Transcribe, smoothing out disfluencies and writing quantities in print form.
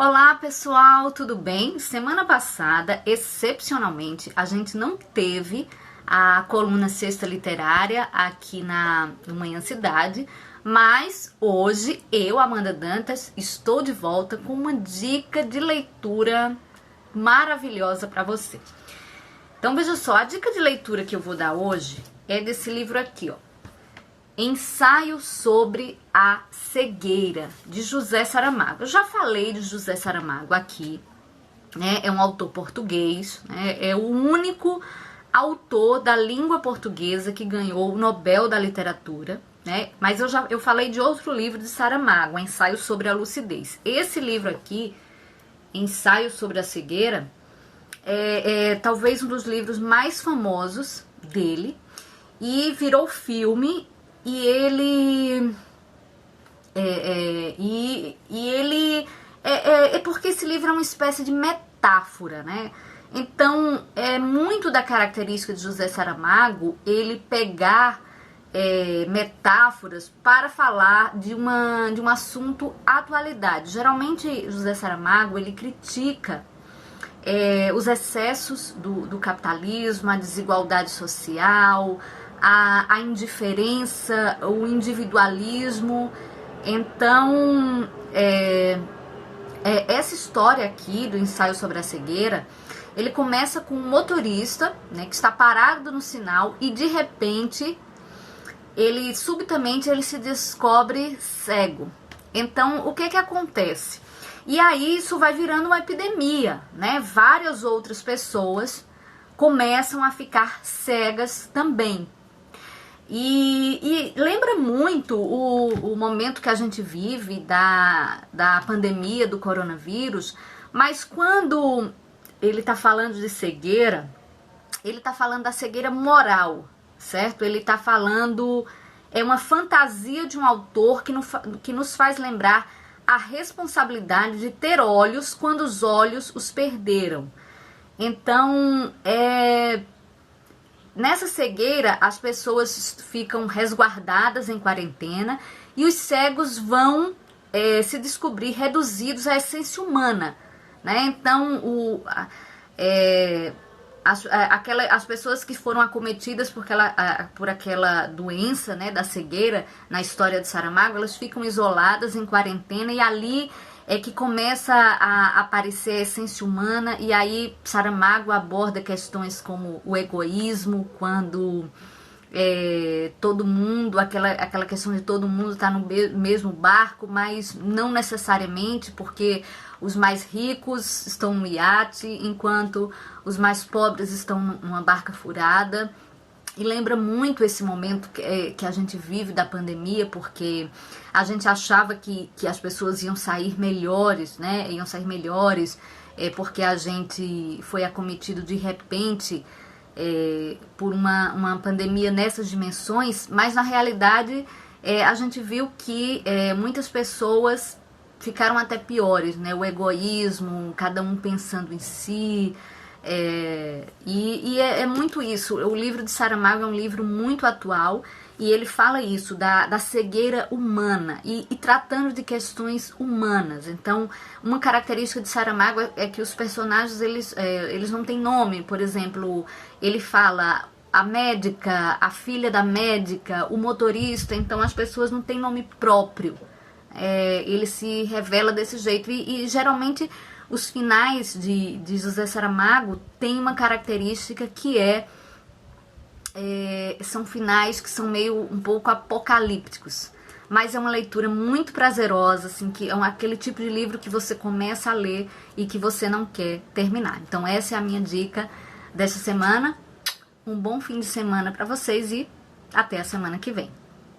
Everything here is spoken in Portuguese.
Olá pessoal, tudo bem? Semana passada, excepcionalmente, a gente não teve a coluna Sexta Literária aqui no Manhã Cidade, mas hoje eu, Amanda Dantas, estou de volta com uma dica de leitura maravilhosa para você. Então veja só, a dica de leitura que eu vou dar hoje é desse livro aqui, ó. Ensaio sobre a cegueira, de José Saramago. Eu já falei de José Saramago aqui, né? É um autor português, né? É o único autor da língua portuguesa que ganhou o Nobel da Literatura, né? Mas eu falei de outro livro de Saramago, Ensaio sobre a Lucidez. Esse livro aqui, Ensaio sobre a Cegueira, é talvez um dos livros mais famosos dele, e virou filme. E ele é porque esse livro é uma espécie de metáfora, né? Então, é muito da característica de José Saramago ele pegar metáforas para falar de um assunto atualidade. Geralmente, José Saramago ele critica os excessos do capitalismo, a desigualdade social, a indiferença, o individualismo. Então, essa história aqui do Ensaio sobre a Cegueira, ele começa com um motorista, né, que está parado no sinal e de repente, subitamente ele se descobre cego. Então, o que acontece? E aí isso vai virando uma epidemia, né? Várias outras pessoas começam a ficar cegas também. E lembra muito o momento que a gente vive da pandemia do coronavírus, mas quando ele está falando de cegueira, ele está falando da cegueira moral, certo? Ele está falando, uma fantasia de um autor que nos faz lembrar a responsabilidade de ter olhos quando os olhos os perderam. Então, nessa cegueira, as pessoas ficam resguardadas em quarentena e os cegos vão se descobrir reduzidos à essência humana, né? Então, as pessoas que foram acometidas por aquela doença, né, da cegueira, na história de Saramago, elas ficam isoladas em quarentena e ali é que começa a aparecer a essência humana. E aí Saramago aborda questões como o egoísmo, quando todo mundo, aquela questão de todo mundo estar no mesmo barco, mas não necessariamente, porque os mais ricos estão no iate, enquanto os mais pobres estão numa barca furada. E lembra muito esse momento que a gente vive da pandemia, porque a gente achava que as pessoas iam sair melhores, né? Iam sair melhores, porque a gente foi acometido de repente por uma pandemia nessas dimensões, mas na realidade a gente viu que muitas pessoas ficaram até piores, né? O egoísmo, cada um pensando em si. É muito isso. O livro de Saramago é um livro muito atual e ele fala isso, da cegueira humana e tratando de questões humanas. Então, uma característica de Saramago é que os personagens eles não têm nome. Por exemplo, ele fala a médica, a filha da médica, o motorista. Então, as pessoas não têm nome próprio. Ele se revela desse jeito e geralmente os finais de José Saramago têm uma característica que são finais que são meio um pouco apocalípticos, mas é uma leitura muito prazerosa, assim, que é aquele tipo de livro que você começa a ler e que você não quer terminar. Então essa é a minha dica dessa semana. Um bom fim de semana para vocês e até a semana que vem.